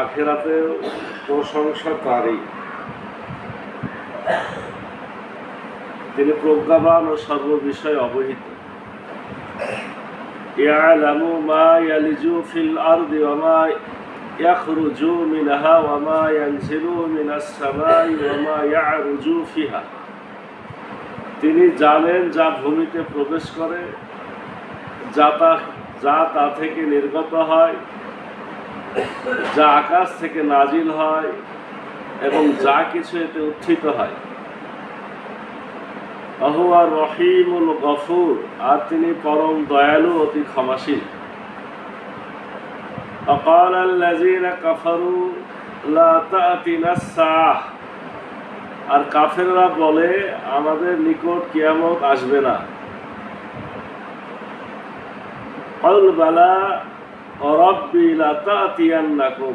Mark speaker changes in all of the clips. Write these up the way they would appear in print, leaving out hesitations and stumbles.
Speaker 1: আখিরাতে প্রশংসাকারী, তিনি প্রজ্ঞাবান ও সর্ববিষয়ে অবহিত। ইয়ালামু মা ইয়ালিজু ফিল আরদি ওয়া মা ইয়াখরুজু মিনহা ওয়া মা ইয়ানজিলু মিনাস সামাই ওয়া মা ইয়ারুজু ফিহা, তিনি জানেন যা ভূমিতে প্রবেশ করে, যা তা থেকে নির্গত হয়, যা আকাশ থেকে নাজিল হয় এবং যা কিছু এতে উত্থিত হয়। আহুয়া রহিমুল গফুর, আর তিনি পরম দয়ালু, অতি ক্ষমাশীল। وقال الذين كفروا لا تأتنا الساعة, আর কাফেররা বলে আমাদের নিকট কিয়ামত আসবে না। قل بلى وربي لتأتينكم,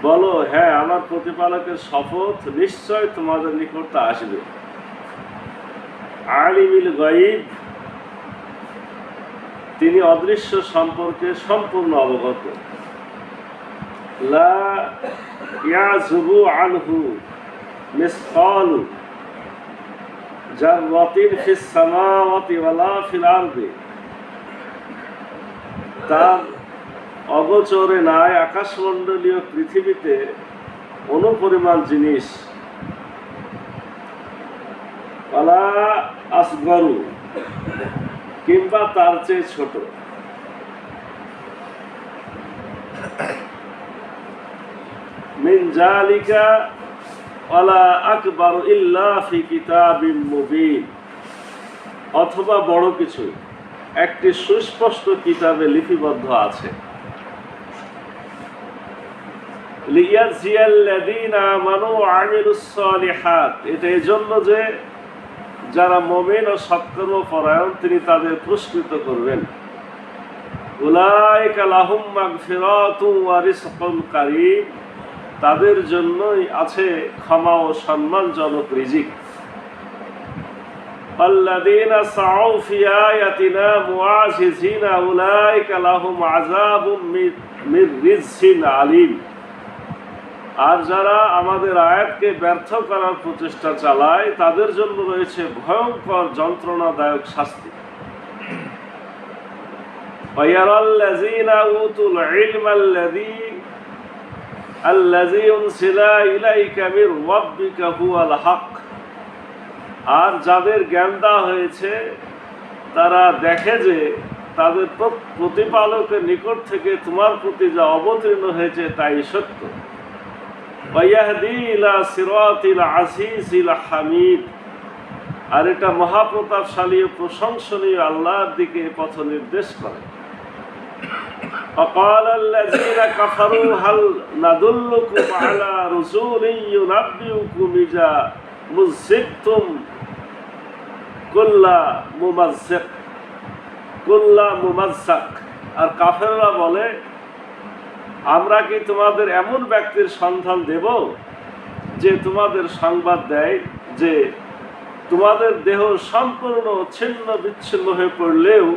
Speaker 1: বলো হ্যাঁ আমার প্রতিপালকের শপথ, নিশ্চয় তোমাদের নিকট তা আসবে। আলিমিল গায়ব, তিনি অদৃশ্য সম্পর্কে সম্পূর্ণ অবগত। লা ইয়াযুবু আনহু মিসকালু যাররাতিন ফিস সামাওয়াতি ওয়ালা ফিল আরদি, তার অগোচরে নাই আকাশমণ্ডলীয় পৃথিবীতে অনুপরিমাণ জিনিস। ওয়ালা আসগরু, কিংবা তার চেয়ে ছোট। মিন জালিকা ওয়ালা আকবারু ইল্লা ফি কিতাবিম মুবিন, অথবা বড় কিছু একটি সুস্পষ্ট কিতাবে লিপিবদ্ধ আছে। লিয়াজিয়াল্লাযীনা আমানু ওয়া আমিলুস সালিহাত, এটা এজন্য যে যারা মুমিন ও সৎকর্ম পরায়ণ তিনি তাদের পুরস্কৃত করবেন। উলাইকা লাহুম মাগফিরাতুন ওয়া রিজকুন কারীম, তাদের জন্যই আছে ক্ষমা ও সম্মানজনক রিজিক। আল্লাযীনা সাউ ফি আয়াতিনা মুআজিজিনা উলাইকা লাহুম আযাবুম মির রিজসিন আলীম, আর যারা আমাদের আয়াতকে ব্যর্থ করার প্রচেষ্টা চালায় তাদের জন্য রয়েছে ভয়ঙ্কর যন্ত্রণাদায়ক শাস্তি। ওয়ায়ারাল্লাযীনা উতুল ইলমা আল্লাযী উনসিলা ইলাইকা মির রাব্বিকা হুয়াল হক, আর যাদের জ্ঞান দেওয়া হয়েছে তারা দেখে যে তাদের প্রতিপালকের নিকট থেকে তোমার প্রতি যা অবতীর্ণ হয়েছে তাই সত্য। ওয়াহদি ইলা সিরাতিল আজিজিল হামিদ, আর এটা মহাপ্রতাপশালী ও প্রশংসনীয় আল্লাহর দিকে পথ নির্দেশ করে। وقال الذين كفروا هل ندلكم على رسول ينبئكم إذا مزقتم كل ممزق, আর কাফেররা বলে আমরা কি তোমাদের এমন ব্যক্তির সন্ধান দেব যে তোমাদের সংবাদ দেয় যে তোমাদের দেহ সম্পূর্ণ ছিন্ন বিচ্ছিন্ন হয়ে পড়লেও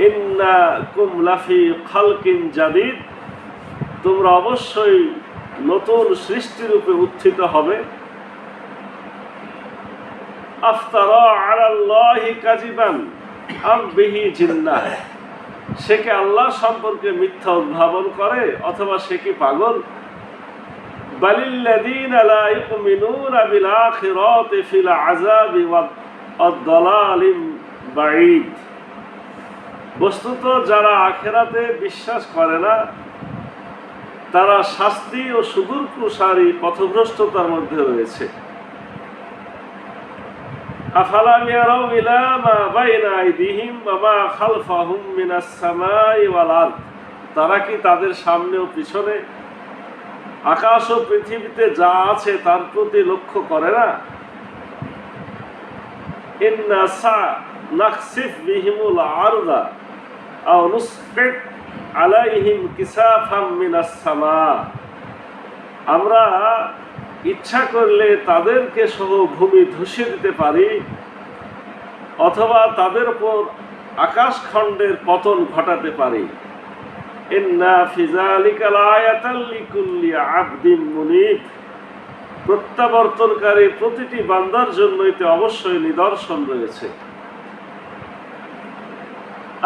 Speaker 1: ইন্নাকুম লাফি খালকিন জাদিদ, তোমরা অবশ্যই নতুন সৃষ্টিরূপে উত্থিত হবে। আফতারা আলাল্লাহি কাযিবান আম বিহি জিন্নাহ, সে কি আল্লাহ সম্পর্কে মিথ্যা উদ্ভাবন করে অথবা সে কি পাগল? বালিল্লাযীনা লা ইউমিনুনা বিল আখিরাতি ফিল আযাবি ওয়াদ-দালালিম বাঈদ, বস্তুত যারা আখিরাতে বিশ্বাস করে না তারা শাস্তি ও সুদূর প্রসারী পথভ্রষ্টতার মধ্যে রয়েছে। আফালাম ইয়ারাউ ইলা মা বাইনা আইদিহিম ওয়া মা খালফাহুম মিনাস সামাই ওয়াল আরদ, তারা কি তাদের সামনে ও পিছনে আকাশ ও পৃথিবীতে যা আছে তার প্রতি লক্ষ্য করে না? ইন্না নাখসিফ বিহিমুল আরদা আও নুসকিত আলাইহিম কিসাফাম মিনাস সামা, আমরা ইচ্ছা করলে তাদেরকে সহ ভূমি ধসিয়ে দিতে পারি অথবা তাদের উপর আকাশখণ্ডের পতন ঘটাতে পারি। ইন্না ফি যালিকা লাআয়াতাল লিকুল্লি আবদিন মুনিব, প্রত্যাবর্তনকারী প্রতিটি বান্দার জন্য এতে অবশ্যই নিদর্শন রয়েছে।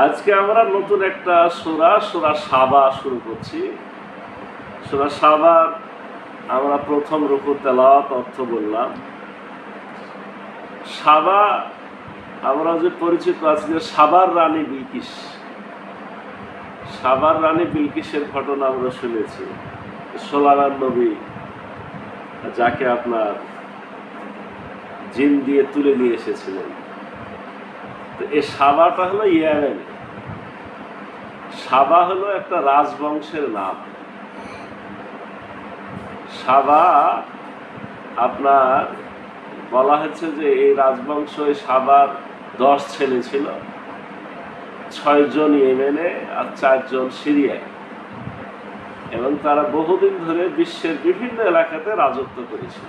Speaker 1: আজকে আমরা নতুন একটা সূরা সাবা শুরু করছি। সূরা সাবার আমরা প্রথম রুকু তেলাওয়াত অর্থ বললাম। সাবা আমরা যে পরিচিত আছি যে সাবার রানী বিলকিস, সাবার রানী বিলকিসের ঘটনা আমরা শুনেছি। সুলাইমান নবী যাকে আপনার জিন দিয়ে তুলে নিয়ে এসেছিলেন। তো এই সাবাটা হলো ইয়েমেন। সাবা হলো একটা রাজবংশের নাম। সাবা আপনার বলা হচ্ছে যে এই রাজবংশ সাবার 10 ছেলে ছিল, 6 জন ইয়েমেনে আর 4 জন সিরিয়ায়, এবং তারা বহুদিন ধরে বিশ্বের বিভিন্ন এলাকাতে রাজত্ব করেছিল।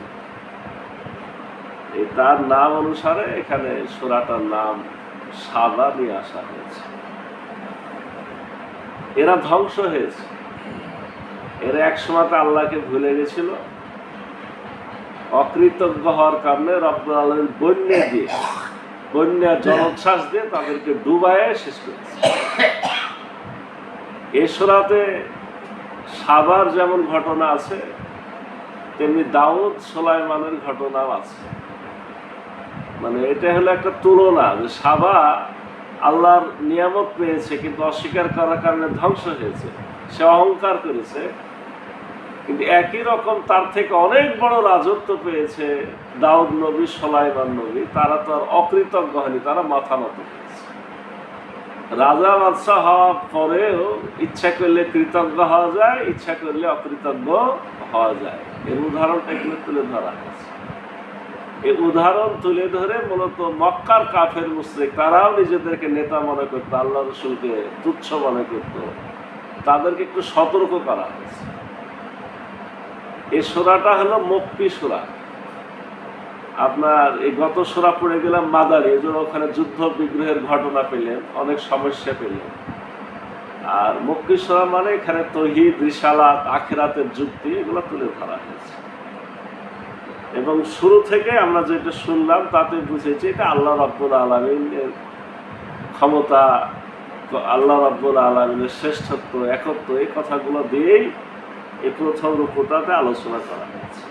Speaker 1: এই তার নাম অনুসারে এখানে সূরাটার নাম সাবা নিয়ে আসা হয়েছে। এরা ধ্বংস হয়েছে, এরা একসময় আল্লাহকে ভুলে গেছিল। অকৃতজ্ঞ হওয়ার কারণে রব্বুল আলামিন বন্যা জলোচ্ছ্বাস দিয়ে তাদেরকে ডুবায়ে শেষ করেছে। এই সূরাতে সাবার যেমন ঘটনা আছে, তেমনি দাউদ সুলাইমানের ঘটনাও আছে। মানে এটা হলো একটা তুলনা যে সাবা আল্লাহর নিয়ামত পেয়েছে কিন্তু অস্বীকার করার কারণে ধ্বংস হয়েছে। সে অহংকার করেছে, কিন্তু একই রকম তার থেকে অনেক বড় রাজত্ব পেয়েছে দাউদ নবী, সুলাইমান নবী। তারা তো আর অকৃতজ্ঞ হয়নি, তারা মাথা নত করেছে। রাজা বাদশাহ হওয়ার পরেও ইচ্ছা করলে কৃতজ্ঞ হওয়া যায়, ইচ্ছা করলে অকৃতজ্ঞ হওয়া যায়। এর উদাহরণটা এগুলো তুলে ধরা হয়েছে। এই উদাহরণ তুলে ধরে মূলত মক্কার কাফের মুশরিক তারাও নিজেদেরকে নেতা মনে করতো, আল্লাহ রাসূলকে তুচ্ছ মনে করত, তাদেরকে একটু সতর্ক করা হয়েছে। এই সূরাটা হলো মক্কি সূরা। আপনার এই গত সূরা পড়ে গেলাম মাদানী, এজন্য ওখানে যুদ্ধ বিগ্রহের ঘটনা পেলেন, অনেক সমস্যা পেলেন। আর মক্কি সূরা মানে এখানে তাওহীদ, রিসালাত, আখিরাতের যুক্তি এগুলো তুলে ধরা হয়েছে। এবং শুরু থেকে আমরা যেটা শুনলাম তাতে বুঝেছি এটা আল্লাহ রাব্বুল আলামিনের ক্ষমতা, আল্লাহ রাব্বুল আলামিনের শ্রেষ্ঠত্ব, একত্ব, এই কথাগুলো দিয়েই এই প্রথম রূপটাতে আলোচনা করা হয়েছে।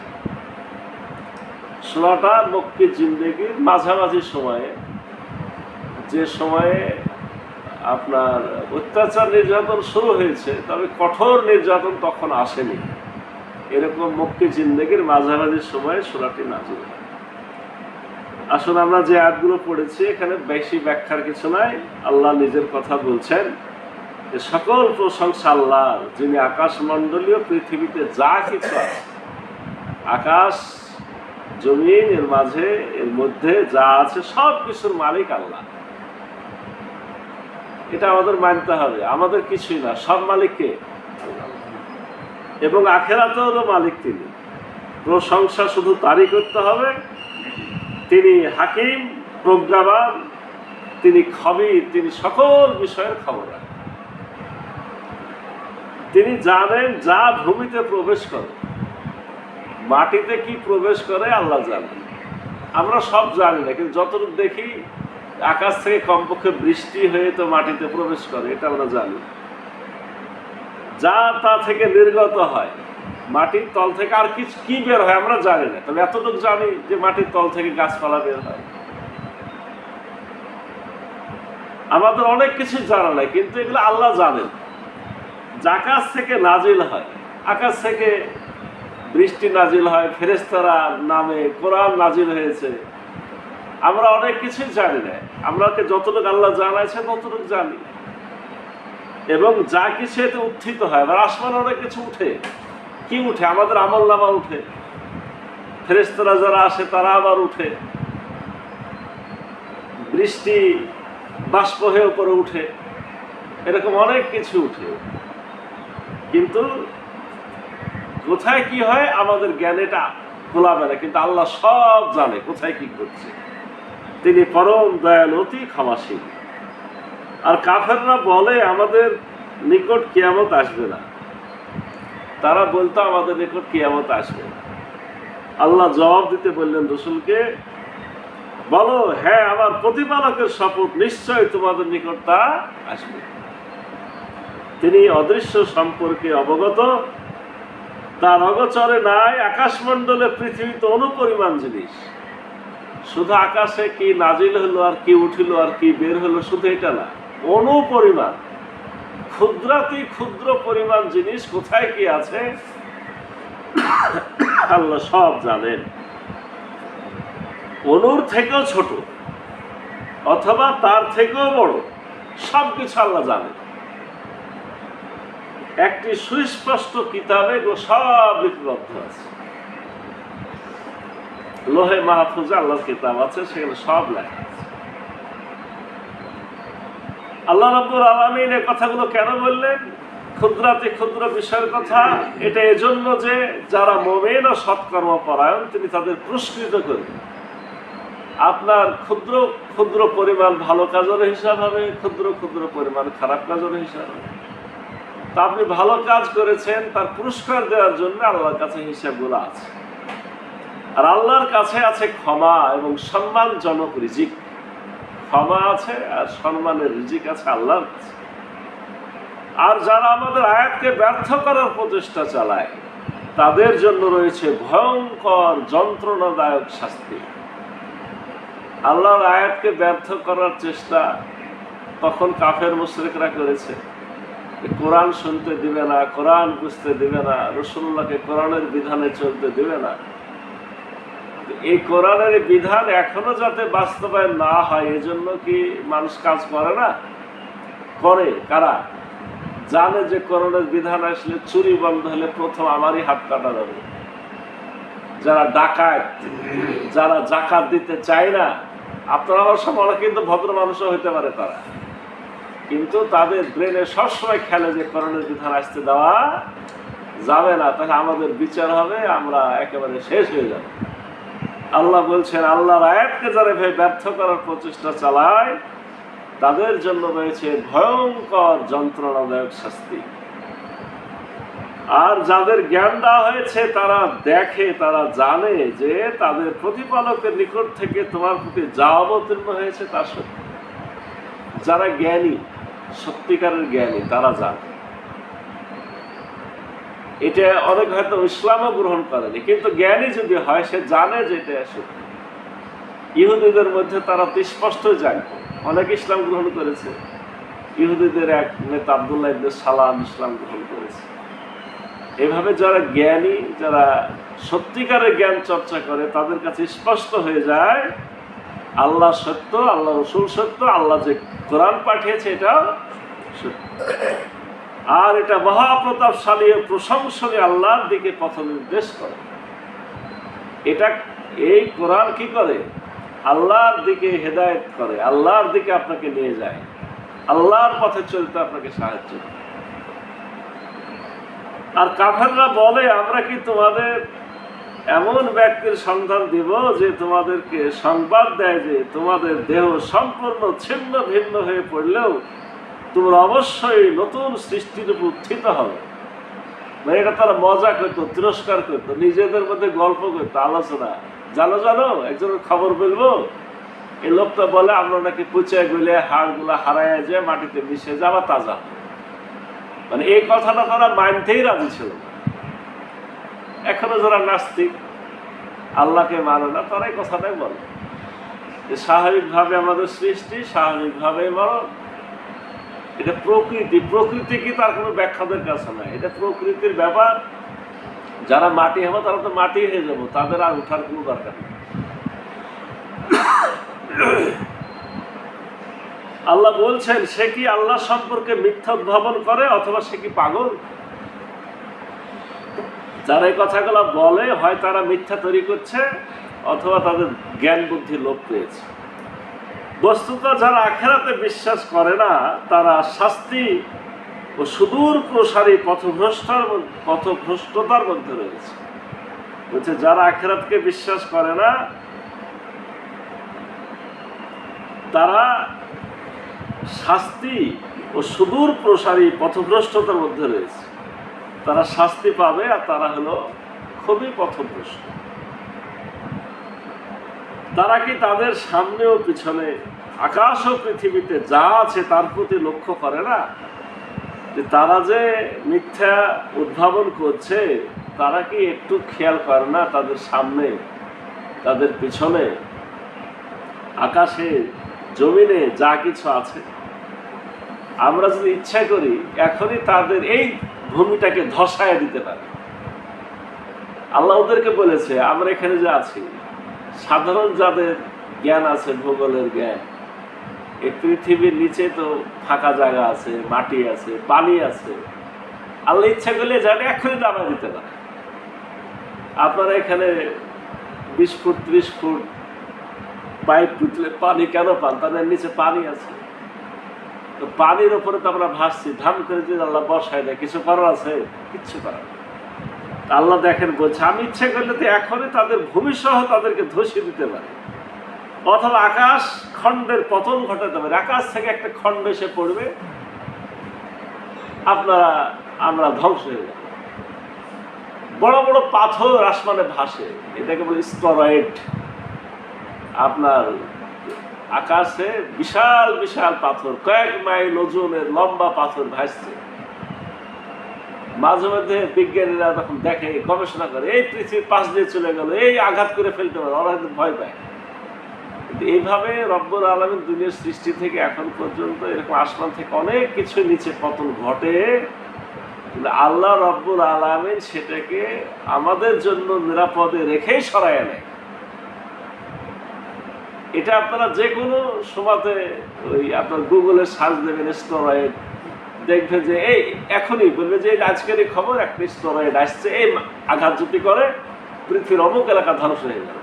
Speaker 1: সূরাটা মক্কি জিন্দেগির মাঝামাঝি সময়ে, যে সময়ে আপনার অত্যাচার নির্যাতন শুরু হয়েছে, তবে কঠোর নির্যাতন তখন আসেনি। এরকম মক্কি জিন্দেগির মাঝামাঝি সময়ে সূরাটি নাযিল হয়। আসলে আমরা যে আয়াতগুলো পড়েছি এখানে বেশি ব্যাখ্যার কিছু নাই। আল্লাহ নিজের কথা বলছেন যে সকল প্রশংসা আল্লাহর, যিনি আকাশমণ্ডলীয় পৃথিবীতে যা কিছু আছে, আকাশ জমিন এর মাঝে এর মধ্যে যা আছে সব কিছুর মালিক আল্লাহ। এটা আমাদের মানতে হবে। আমাদের কিছুই না, সব মালিককে। এবং আখিরাতেরও মালিক তিনি। প্রশংসা শুধু তারই করতে হবে। তিনি হাকিম, প্রজ্ঞাবান, তিনি খবীর, তিনি সকল বিষয়ের খবর রাখেন। তিনি জানেন যা ভূমিতে প্রবেশ করে, মাটিতে কি প্রবেশ করে আল্লাহ জানেন। আমরা সব জানি না, কিন্তু যতটুকু দেখি আকাশ থেকে কমপক্ষে বৃষ্টি হয়ে তো মাটিতে প্রবেশ করে, এটা আমরা জানি। যা তা থেকে নির্গত হয়, মাটির তল থেকে আর কি বের হয় আমরা জানি না, তবে এতটুকু জানি যে মাটির তল থেকে গাছপালা বের হয়। আমাদের অনেক কিছু জানা নাই, কিন্তু এগুলো আল্লাহ জানেন। আকাশ থেকে নাজিল হয়, আকাশ থেকে বৃষ্টি নাজিল হয়, ফেরেশতারা নামে, কোরআন নাজিল হয়েছে। আমরা অনেক কিছুই জানি না, আমরাকে যতটুকু আল্লাহ জানাইছে ততটুকু জানি। এবং যা কিছু এতে উত্থিত হয়, আবার আসমানে অনেক কিছু উঠে। কি উঠে? আমাদের আমল নামা উঠে, ফেরেশতারা যারা আসে তারা আবার উঠে, বৃষ্টি বাষ্প হয়ে উপরে উঠে, এরকম অনেক কিছু উঠে। কিন্তু কোথায় কি হয় আমাদের জ্ঞানেটা খোলাবে না, কিন্তু আল্লাহ সব জানে কোথায় কি করছে। তিনি পরম দয়ালু, অতি ক্ষমাশীল। আর কাফেররা বলে আমাদের নিকট কিয়ামত আসবে না। তারা বলতো আমাদের নিকট কিয়ামত আসবে না। আল্লাহ জবাব দিতে বললেন রসুলকে, বলো হ্যাঁ আমার প্রতিপালকের শপথ, নিশ্চয় তোমাদের নিকট তা আসবে। তিনি অদৃশ্য সম্পর্কে অবগত, তার অগোচরে নাই আকাশমণ্ডলে পৃথিবীতে অনুপরিমাণ জিনিস। শুধু আকাশে কি নাজিল হলো আর কি উঠিল আর কি বের হলো শুধু এটা না, অনুপরিমাণ ক্ষুদ্রাতি ক্ষুদ্র পরিমাণ জিনিস কোথায় কি আছে আল্লাহ সব জানেন। অনুর থেকেও ছোট অথবা তার থেকেও বড় সবকিছু আল্লাহ জানেন। একটি সুস্পষ্ট কিতাবে সব লিপিবদ্ধ আছে। লোহে মাহফুজে আল্লাহর কিতাব আছে, সেখানে সব লেখা আছে। আল্লাহ রাব্বুল আলামিন এই কথাগুলো কেন বললেন? ক্ষুদ্রাতি ক্ষুদ্র বিষয়ের কথা। এটা এজন্য যে যারা মুমিন ও সৎকর্মপরায়ণ তিনি তাদের পুরস্কৃত করবেন। আপনার ক্ষুদ্র ক্ষুদ্র পরিমাণ ভালো কাজের হিসাব হবে, ক্ষুদ্র ক্ষুদ্র পরিমাণ খারাপ কাজের হিসাব হবে। তা আপনি ভালো কাজ করেছেন, তার পুরস্কার দেওয়ার জন্য আল্লাহর কাছে হিসাবগুলো আছে। আর আল্লাহর কাছে আছে ক্ষমা এবং সম্মানজনক রিজিক। ক্ষমা আছে আর সম্মানের রিজিক আছে আল্লাহর কাছে। আর যারা আমাদের আয়াতকে ব্যর্থ করার প্রচেষ্টা চালায় তাদের জন্য রয়েছে ভয়ঙ্কর যন্ত্রণাদায়ক শাস্তি। আল্লাহর আয়াতকে ব্যর্থ করার চেষ্টা তখন কাফের মুশরিকরা করেছে। কোরআন শুনতে দিবে না, কোরআন বুঝতে দিবে না, রাসূলুল্লাহকে কোরআনের বিধানে চলতে দিবে না। এই কোরআনের বিধান এখনো যাতে বাস্তবায়ন না হয় এজন্য কি মানুষ কাজ করে না? করে। কারা? জানে যে কোরআনের বিধান আসলে চুরি বন্ধ হলে প্রথম আমারই হাত কাটা যাবে। যারা ডাকাত, যারা জাকাত দিতে চায় না, আপনার আমার সময় কিন্তু ভদ্র মানুষও হইতে পারে তারা, কিন্তু তাদের ব্রেনে সবসময় খেলে যে কোরআনের বিধান আসতে দেওয়া যাবে না, তাহলে আমাদের বিচার হবে, আমরা একেবারে শেষ হয়ে যাব। আল্লাহ বলছেন আল্লাহর আয়াতকে যারা ব্যর্থ করার প্রচেষ্টা চালায় তাদের জন্য রয়েছে ভয়ঙ্কর যন্ত্রণাদায়ক শাস্তি। আর যাদের জ্ঞান দেওয়া হয়েছে তারা দেখে, তারা জানে যে তাদের প্রতিপালকের নিকট থেকে তোমার প্রতি যা অবতীর্ণ হয়েছে তা সত্যি। যারা জ্ঞানী, সত্যিকারের জ্ঞানী, তারা জানে। এটা অনেক হয়তো ইসলামও গ্রহণ করেনি, কিন্তু জ্ঞানী যদি হয় সে জানে যে এটা সত্যি। ইহুদিদের মধ্যে তারা তো স্পষ্ট জানে, অনেক ইসলাম গ্রহণ করেছে। ইহুদিদের এক নেতা আব্দুল্লাহ ইবনে সালাম ইসলাম গ্রহণ করেছে। এভাবে যারা জ্ঞানী, যারা সত্যিকারের জ্ঞান চর্চা করে তাদের কাছে স্পষ্ট হয়ে যায় আল্লাহ সত্য, আল্লাহ রসুল সত্য, আল্লাহ যে কোরআন পাঠিয়েছে এটাও সত্য। আর এটা মহাপ্রতাপশালী ও প্রশংসনীয় আল্লাহর দিকে পথ নির্দেশ করে। এটা এই কোরআন কি করে? আল্লাহর দিকে হেদায়েত করে, আল্লাহর দিকে আপনাকে নিয়ে যায়, আল্লাহর পথে চলতে আপনাকে সাহায্য করে। আর কাফেররা বলে আমরা কি তোমাদের এমন ব্যক্তির সন্ধান দিব যে তোমাদেরকে সংবাদ দেয় যে তোমাদের দেহ সম্পূর্ণ ছিন্ন ভিন্ন হয়ে পড়লেও তোমরা অবশ্যই নতুন সৃষ্টির উপর উত্থিত হবে। মানে এটা তারা মজা করতো, তিরস্কার করতো, নিজেদের মধ্যে গল্প করতো, আলোচনা। জানো জানো একজনের খবর বলবো, এই লোকটা বলে আমরা নাকি পুচে গলে হাড়গুলা হারাইয়া যায় মাটিতে মিশে যাওয়া তাজা। মানে এই কথাটা তারা মানতেই রাজি ছিল না। এখনো যারা নাস্তিক, আল্লাহকে মানে না, তারা এই কথাটাই বলে যে স্বাভাবিকভাবে আমাদের সৃষ্টি, স্বাভাবিকভাবে মরণ। এটা প্রকৃতি। প্রকৃতি কি তার কোনো ব্যাখ্যাদের কাছে নাই, এটা প্রকৃতির ব্যাপার। যারা মাটি হবে তারা তো মাটি হয়ে যাবো, তাদের আর উঠার কোনো দরকার নেই। আল্লাহ বলছেন সে কি আল্লাহ সম্পর্কে মিথ্যা উদ্ভাবন করে অথবা সে কি পাগল? যারা এই কথাগুলো বলে হয় তারা মিথ্যা তৈরি করছে অথবা তাদের জ্ঞান বুদ্ধি লোপ পেয়েছে। বস্তুত যারা আখিরাতে বিশ্বাস করে না তারা শাস্তি ও সুদূর প্রসারী পথভ্রষ্টতার মধ্যে রয়েছে। বলছে যারা আখিরাতকে বিশ্বাস করে না তারা শাস্তি ও সুদূর প্রসারী পথভ্রষ্টতার মধ্যে রয়েছে। তারা শাস্তি পাবে, আর তারা হলো খুবই পথভ্রষ্ট। তারা কি তাদের সামনে ও পিছনে, আকাশ ও পৃথিবীতে যা আছে তার প্রতি লক্ষ্য করে না? যে তারা যে মিথ্যা উদ্ভাবন করছে, তারা কি একটু খেয়াল করে না তাদের সামনে, তাদের পিছনে, আকাশে, জমিনে যা কিছু আছে? আমরা যদি ইচ্ছা করি এখনই তাদের এই ভূমিটাকে ধসায় দিতে পারি। আল্লাহ ওদেরকে বলেছে, আমরা এখানে যে আছি, সাধারণ যাদের জ্ঞান আছে, ভূগোলের জ্ঞান, এই পৃথিবীর নিচে তো ফাঁকা জায়গা আছে, মাটি আছে, পানি আছে। আল্লাহ ইচ্ছা করলে জানে এখনই নামা দিতে পারে। আপনারা এখানে 20 ফুট 30 ফুট পাইপ পুতলে পানি কেন পান? তাদের নিচে পানি আছে। তো পানির উপরে তো আমরা ভাসছি, ধাম করে যদি আল্লাহ বসায় দেয়, কিছু করার আছে? কিচ্ছু করার। আল্লাহ দেখেন বলছে, আমি ইচ্ছে করলে তো এখনই তাদের ভূমিসহ তাদেরকে ধসিয়ে দিতে পারি, অথবা আকাশ খণ্ডের পতন ঘটাতে পারে। আকাশ থেকে একটা খণ্ড এসে পড়বে, আমরা ধ্বংস হয়ে যাব। বড় বড় পাথর আসমানে ভাসে, এটাকে বলে স্টেরয়েড। আপনার আকাশে বিশাল বিশাল পাথর, কয়েক মাইল ওজনের লম্বা পাথর ভাসছে। মাঝে মধ্যে বিজ্ঞানীরা তখন দেখে, গবেষণা করে, এই পৃথিবীর পাশ দিয়ে চলে গেল, এই আঘাত করে ফেলতে পারে, ওরা কিন্তু ভয় পায়। কিন্তু এইভাবে রব্বুল আলামিন দুনিয়ার সৃষ্টি থেকে এখন পর্যন্ত এরকম আসমান থেকে অনেক কিছু নিচে পতন ঘটে, কিন্তু আল্লাহ রব্বুল আলামিন সেটাকে আমাদের জন্য নিরাপদে রেখেই সরায় নেয়। এটা আপনারা যে কোনো সময়তে ওই আপনার গুগলে সার্চ দেবেন স্টেরয়েড, দেখবে যে এই এখনই বলবে যে আজকেরই খবর, একটা স্টেরয়েড আসছে, এই আঘাত যদি করে পৃথিবীর অমুক এলাকা ধ্বংস হয়ে যাবে।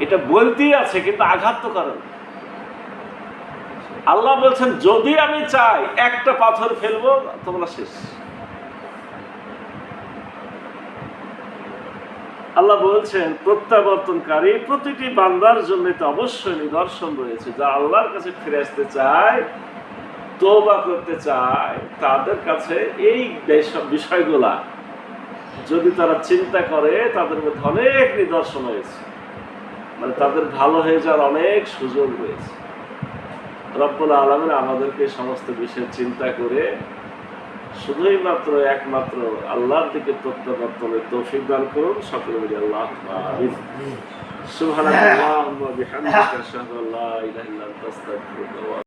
Speaker 1: এটা বলতেই আছে, কিন্তু আঘাত তো করে না। আল্লাহ বলছেন, যদি আমি চাই একটা পাথর ফেলবো, তোমরা শেষ। আল্লাহ বলছেন, প্রত্যাবর্তনকারী প্রতিটি বান্দার জন্য তো অবশ্যই নিদর্শন রয়েছে। যা আল্লাহর কাছে ফিরে আসতে চায়, তওবা করতে চায়, তাদের কাছে এই বিষয়গুলা যদি তারা চিন্তা করে, তাদের মধ্যে অনেক নিদর্শন হয়েছে, মানে তাদের ভালো হয়ে যাওয়ার অনেক সুযোগ রয়েছে। রব্বুল আলামিন আমাদেরকে সমস্ত বিষয়ে চিন্তা করে শুধুই মাত্র একমাত্র আল্লাহর দিকে প্রত্যাবর্তনের তৌফিক দান করুন। সকলে মিলে আল্লাহুম্মা আমিন। সুবহানাল্লাহি ওয়া বিহামদিহি, আশহাদু আল্লা ইলাহা ইল্লা আনতা, আস্তাগফিরুকা।